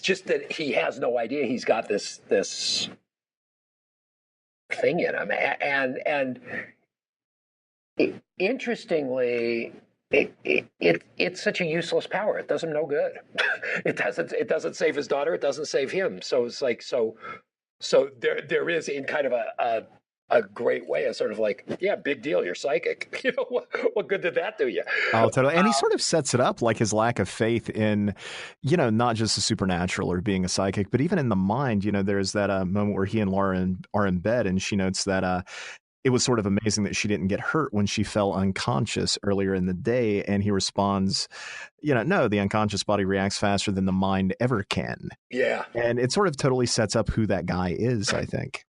just that he has no idea he's got this thing in him. And interestingly, it's such a useless power. It does him no good. It doesn't save his daughter. It doesn't save him. So it's like, so there is in kind of a great way of sort of like, yeah, big deal, you're psychic. You know, what good did that do you? Oh, totally. And he sort of sets it up like his lack of faith in, not just the supernatural or being a psychic, but even in the mind. There's that moment where he and Laura are in bed, and she notes that it was sort of amazing that she didn't get hurt when she fell unconscious earlier in the day. And he responds, no, the unconscious body reacts faster than the mind ever can. Yeah. And it sort of totally sets up who that guy is, I think.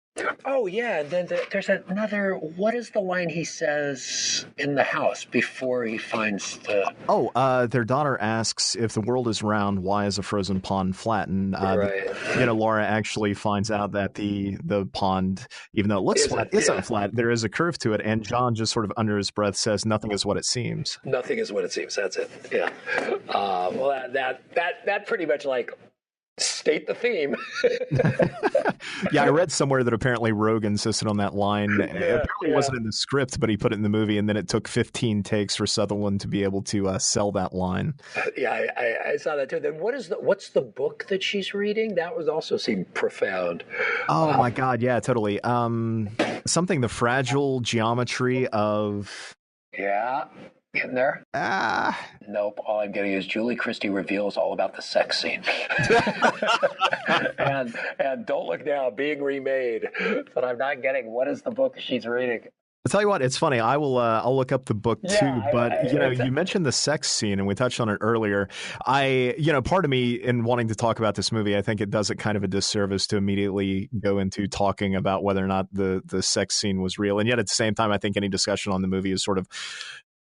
Oh, yeah. And then there's another, what is the line he says in the house before he finds the... Their daughter asks, if the world is round, why is a frozen pond flat? And, right. Laura actually finds out that the pond, even though it looks flat, isn't flat. There is a curve to it. And John just sort of under his breath says, nothing is what it seems. Nothing is what it seems. That's it. Yeah. Well, that pretty much like... state the theme. Yeah, I read somewhere that apparently Roeg insisted on that line. It wasn't in the script, but he put it in the movie, and then it took 15 takes for Sutherland to be able to sell that line. Yeah, I saw that too. Then what's the book that she's reading? That would also seem profound. Oh my God, yeah, totally. Something, the fragile geometry of... Yeah. Getting there? Nope. All I'm getting is Julie Christie reveals all about the sex scene. and Don't Look Now being remade. But I'm not getting what is the book she's reading. I'll tell you what, it's funny. I'll look up the book too, but you mentioned the sex scene and we touched on it earlier. Part of me in wanting to talk about this movie, I think it does it kind of a disservice to immediately go into talking about whether or not the sex scene was real. And yet at the same time, I think any discussion on the movie is sort of,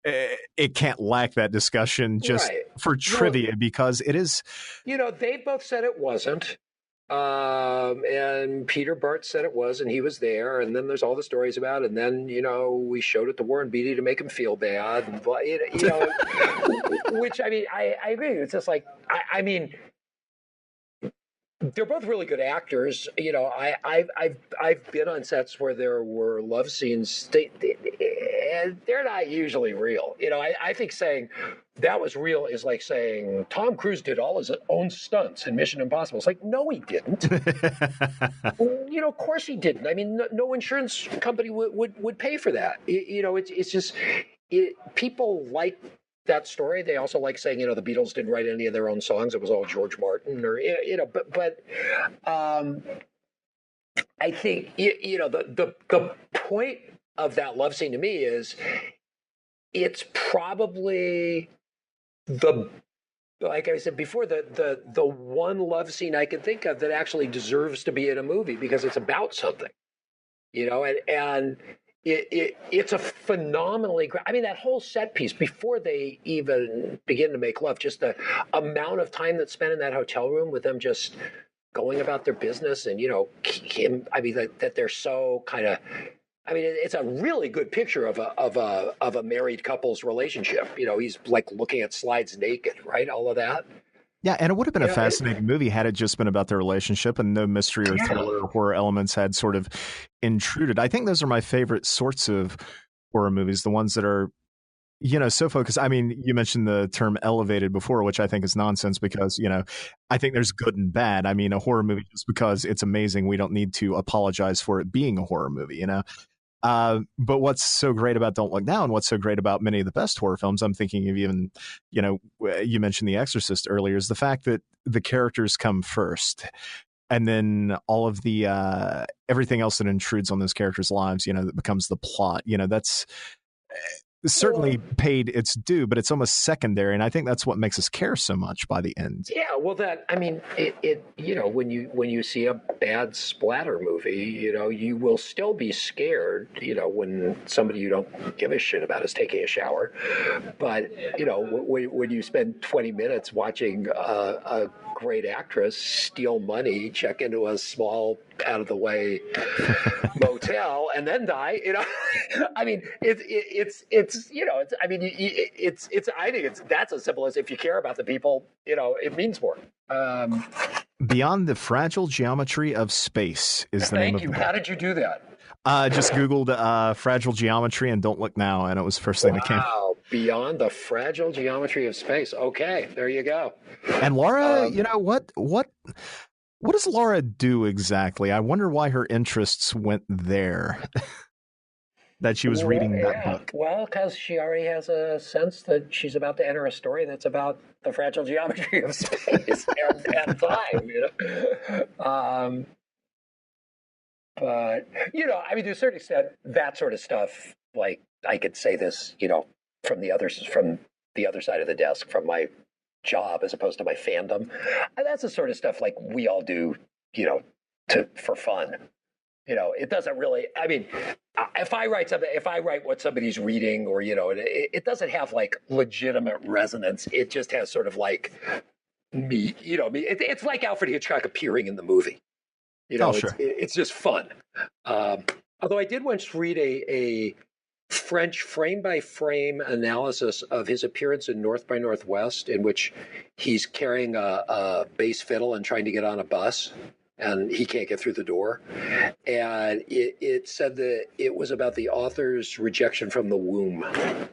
it can't lack that discussion just for trivia, because it is. They both said it wasn't. And Peter Bart said it was, and he was there. And then there's all the stories about it. And then, we showed it to Warren Beatty to make him feel bad. And, which, I agree. It's just like, I mean, they're both really good actors. I've been on sets where there were love scenes. They're not usually real. I think saying that was real is like saying Tom Cruise did all his own stunts in Mission Impossible. It's like, no, he didn't. Of course he didn't. I mean, no insurance company would pay for that. It's just people like that story. They also like saying, the Beatles didn't write any of their own songs. It was all George Martin, or but I think the point of that love scene to me is it's probably like I said before, the one love scene I can think of that actually deserves to be in a movie because it's about something, and it's a phenomenally great. I mean, that whole set piece before they even begin to make love, just the amount of time that's spent in that hotel room with them just going about their business, and him. I mean, that they're so kind of. I mean, it's a really good picture of a married couple's relationship. He's like looking at slides naked, right? All of that. Yeah, and it would have been a fascinating movie had it just been about their relationship and no mystery or thriller or horror elements had sort of intruded. I think those are my favorite sorts of horror movies, the ones that are, so focused. I mean, you mentioned the term elevated before, which I think is nonsense because, I think there's good and bad. I mean, a horror movie, just because it's amazing, we don't need to apologize for it being a horror movie, But what's so great about Don't Look Now and what's so great about many of the best horror films, I'm thinking of even, you mentioned The Exorcist earlier, is the fact that the characters come first. And then all of the everything else that intrudes on those characters' lives, that becomes the plot, that's certainly paid its due, but it's almost secondary. And I think that's what makes us care so much by the end. Yeah, well, when you see a bad splatter movie, you will still be scared, when somebody you don't give a shit about is taking a shower. But, when you spend 20 minutes watching a great actress steal money, check into a small out of the way motel and then die, I mean, I think that's as simple as if you care about the people, it means more. Beyond the Fragile Geometry of Space is the name of the book. How did you do that? Just Googled fragile geometry and Don't Look Now, and it was the first thing that came. Wow, Beyond the Fragile Geometry of Space. Okay, there you go. And Laura, what What does Laura do exactly? I wonder why her interests went there. That she was Well, reading that yeah. book. Well, because she already has a sense that she's about to enter a story that's about the fragile geometry of space and time, you know. But I mean, to a certain extent, that sort of stuff. Like, I could say this, from the other side of the desk, from my job as opposed to my fandom. And that's the sort of stuff like we all do, for fun. It doesn't really. I mean, if I write something, if I write what somebody's reading, or it doesn't have like legitimate resonance. It just has sort of like me. It's like Alfred Hitchcock appearing in the movie. Oh, sure. It's just fun. Although I did once read a French frame by frame analysis of his appearance in North by Northwest, in which he's carrying a bass fiddle and trying to get on a bus, and he can't get through the door. And it said that it was about the author's rejection from the womb. I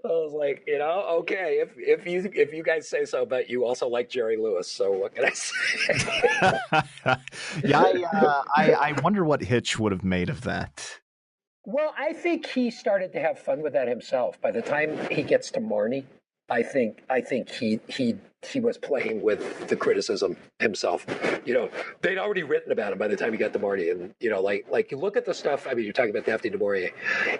was like, okay, if you guys say so, but you also like Jerry Lewis, so what can I say? Yeah, I wonder what Hitch would have made of that. Well, I think he started to have fun with that himself. By the time he gets to Marnie, I think he was playing with the criticism himself. They'd already written about him by the time he got to Marnie, and like you look at the stuff. I mean, you're talking about Daphne du Maurier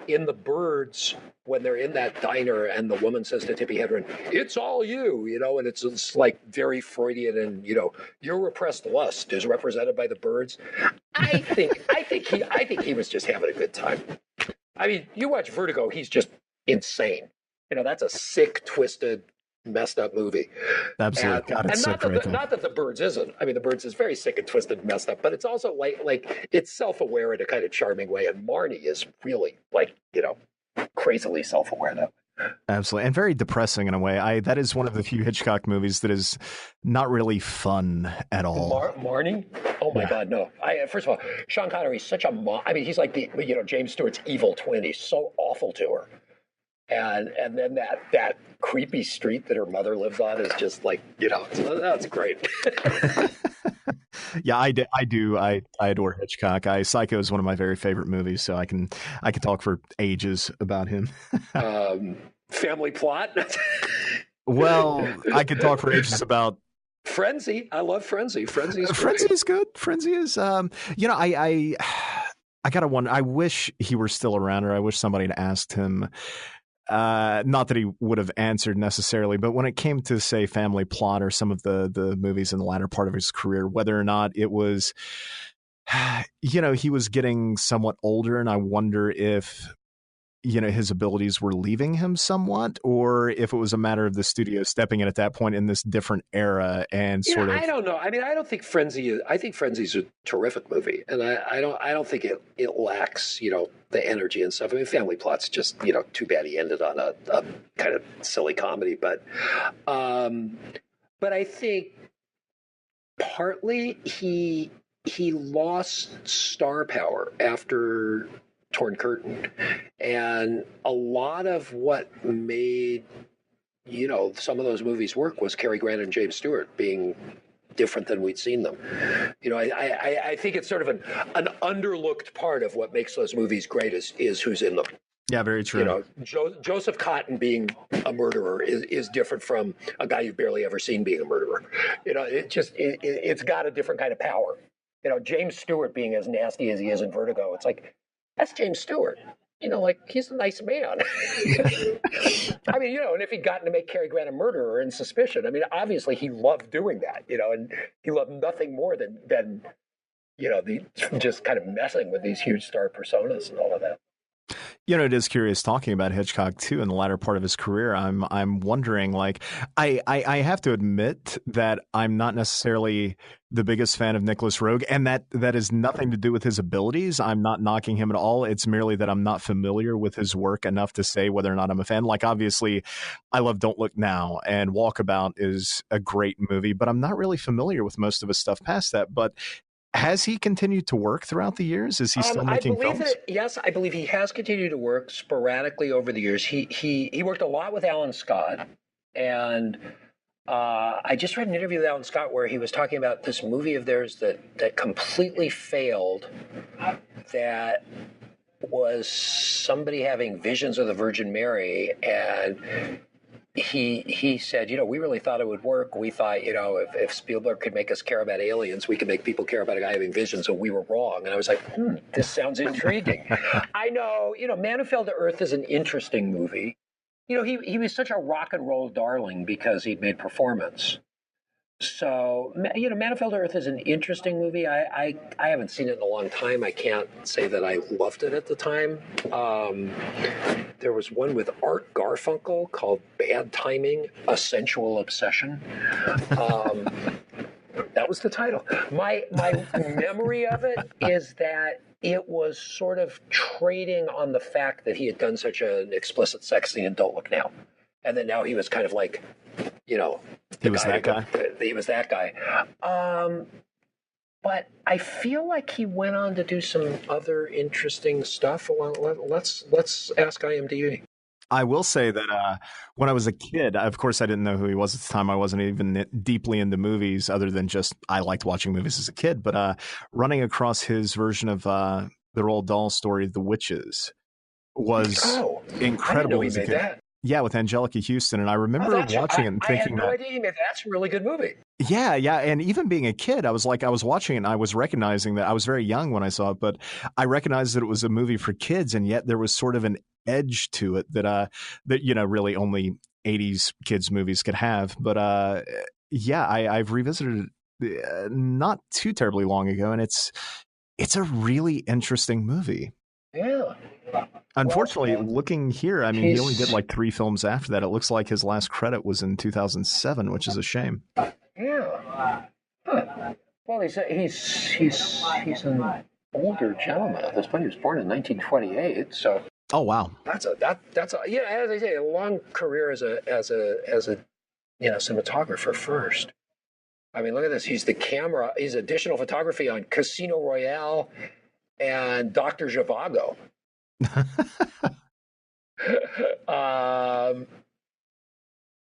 in The Birds, when they're in that diner and the woman says to Tippi Hedren, "It's all you," and it's like very Freudian, and your repressed lust is represented by the birds. I think he was just having a good time. I mean, you watch Vertigo, he's just insane. That's a sick, twisted, messed up movie. Absolutely. Not that The Birds isn't. I mean, The Birds is very sick and twisted and messed up, but it's also like it's self-aware in a kind of charming way. And Marnie is really crazily self-aware that way. Absolutely. And very depressing in a way. That is one of the few Hitchcock movies that is not really fun at all. Marnie? Oh my God, no. First of all, Sean Connery's such a I mean, he's like the James Stewart's evil twin. He's so awful to her. And then that creepy street that her mother lives on is just like, that's great. Yeah, I adore Hitchcock. Psycho is one of my very favorite movies, so I can talk for ages about him. Family Plot. Well, I could talk for ages about Frenzy. I love Frenzy. Frenzy is good. Frenzy is I gotta wonder. I wish he were still around, or I wish somebody had asked him. Not that he would have answered necessarily, but when it came to, say, Family Plot or some of the movies in the latter part of his career, whether or not it was, he was getting somewhat older, and I wonder if, his abilities were leaving him somewhat, or if it was a matter of the studio stepping in at that point in this different era and sort of. I don't know. I mean, I don't think Frenzy is. I think Frenzy's a terrific movie, and I don't think it lacks the energy and stuff. I mean, Family Plot's just too bad he ended on a kind of silly comedy, but I think partly he lost star power after Torn Curtain, and a lot of what made some of those movies work was Cary Grant and James Stewart being different than we'd seen them. I think it's sort of an underlooked part of what makes those movies great is who's in them. Yeah, very true. Joseph Cotten being a murderer is different from a guy you've barely ever seen being a murderer. It's got a different kind of power. James Stewart being as nasty as he is in Vertigo, it's like, that's James Stewart. He's a nice man. I mean, and if he'd gotten to make Cary Grant a murderer in Suspicion, I mean, obviously he loved doing that, and he loved nothing more than just kind of messing with these huge star personas and all of that. It is curious talking about Hitchcock too in the latter part of his career. I'm wondering, like, I have to admit that I'm not necessarily the biggest fan of Nicolas Roeg, and that is nothing to do with his abilities. I'm not knocking him at all. It's merely that I'm not familiar with his work enough to say whether or not I'm a fan. Like, obviously, I love Don't Look Now, and Walkabout is a great movie, but I'm not really familiar with most of his stuff past that. But has he continued to work throughout the years? Is he still making films? Yes, I believe he has continued to work sporadically over the years. He worked a lot with Alan Scott, and I just read an interview with Alan Scott where he was talking about this movie of theirs that completely failed, that was somebody having visions of the Virgin Mary, and he said, we really thought it would work. We thought, if Spielberg could make us care about aliens, we could make people care about a guy having visions, so we were wrong. And I was like, this sounds intriguing. I know, Man Who Fell to Earth is an interesting movie. He was such a rock and roll darling because he'd made Performance. So, Man Who Fell to Earth is an interesting movie. I haven't seen it in a long time. I can't say that I loved it at the time. There was one with Art Garfunkel called Bad Timing, A Sensual Obsession. That was the title. My memory of it is that it was sort of trading on the fact that he had done such an explicit sex scene in Don't Look Now. And then now he was kind of like, he was that guy. He was that guy. But I feel like he went on to do some other interesting stuff. Let's ask IMDb. I will say that when I was a kid, of course, I didn't know who he was at the time. I wasn't even deeply into movies other than just I liked watching movies as a kid. But running across his version of the Roald Dahl story, The Witches, was incredible. I didn't know he made that. Yeah, with Angelica Houston. And I remember watching it and thinking, I had no idea he made that. That's a really good movie. Yeah. And even being a kid, I was watching it and I was recognizing that I was very young when I saw it, but I recognized that it was a movie for kids. And yet there was sort of an edge to it that really only 80s kids movies could have. But I've revisited it not too terribly long ago. And it's a really interesting movie. Yeah. Unfortunately, looking here, I mean, he only did like 3 films after that. It looks like his last credit was in 2007, which is a shame. Yeah. Huh. Well, he's an older gentleman at this point. He was born in 1928, so. Oh wow. That's as I say, a long career as a cinematographer first. I mean, look at this. He's additional photography on Casino Royale and Dr. Zhivago.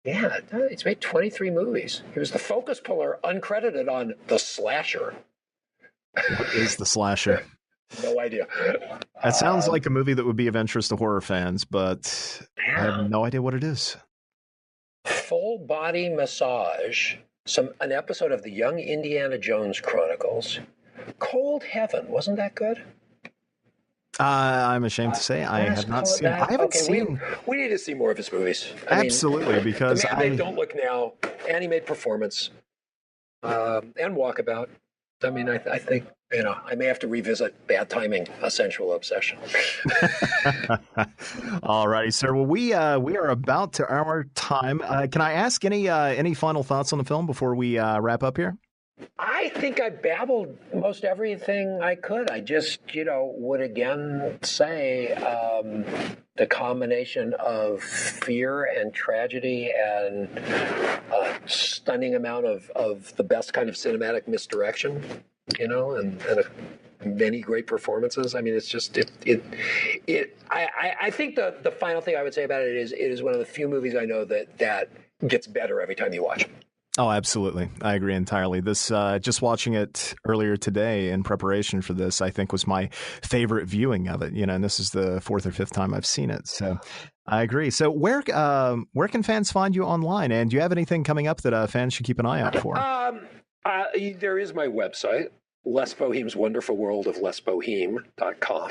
He's made 23 movies. He was the focus puller uncredited on The Slasher. What is The Slasher? No idea. That sounds like a movie that would be of interest to horror fans, but I have no idea what it is. Full Body Massage, an episode of the Young Indiana Jones Chronicles. Cold Heaven, wasn't that good? I'm ashamed to say I have not seen it. I haven't seen. We need to see more of his movies. Absolutely, because The Man They Don't Look Now, and he made Performance, and Walkabout. I mean, I think I may have to revisit Bad Timing, A Sensual Obsession. All righty, sir. Well, we are about to our time. Can I ask any final thoughts on the film before we wrap up here? I think I babbled most everything I could. I just, would again say the combination of fear and tragedy and a stunning amount of the best kind of cinematic misdirection, and many great performances. I mean, it's just I think the final thing I would say about it is one of the few movies I know that gets better every time you watch it. Oh, absolutely. I agree entirely. This, just watching it earlier today in preparation for this, I think was my favorite viewing of it, and this is the 4th or 5th time I've seen it. So I agree. So where can fans find you online? And do you have anything coming up that fans should keep an eye out for? There is my website, Les Bohem's Wonderful World of LesBohem.com.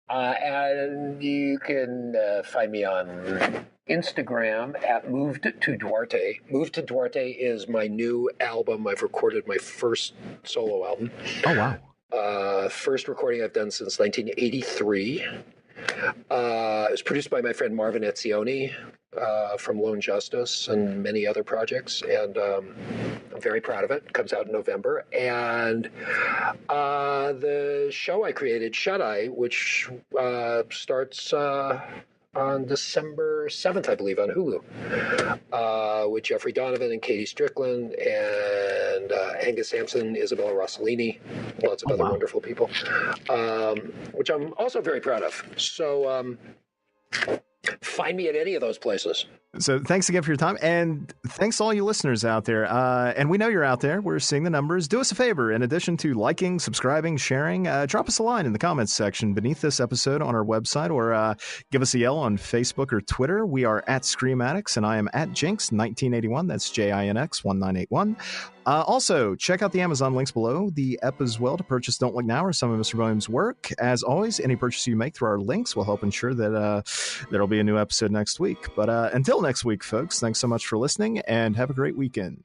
And you can find me on Instagram at Moved to Duarte. Moved to Duarte is my new album. I've recorded my first solo album. Oh, wow. First recording I've done since 1983. It was produced by my friend Marvin Etzioni from Lone Justice and many other projects, and I'm very proud of it. It comes out in November. And the show I created, Shut Eye, which starts on December 7th, I believe, on Hulu, with Jeffrey Donovan and Katie Strickland and Angus Sampson, Isabella Rossellini, lots of other wonderful people, which I'm also very proud of. So Find me at any of those places. So thanks again for your time, and thanks to all you listeners out there. And we know you're out there. We're seeing the numbers. Do us a favor. In addition to liking, subscribing, sharing, drop us a line in the comments section beneath this episode on our website, or give us a yell on Facebook or Twitter. We are at Scream Addicts, and I am at Jinx 1981. That's JINX 1981. Also, check out the Amazon links below the ep as well to purchase Don't Look Now or some of Mr. Bohem's work. As always, any purchase you make through our links will help ensure that there'll be a new episode next week. But until next week, folks, thanks so much for listening, and have a great weekend.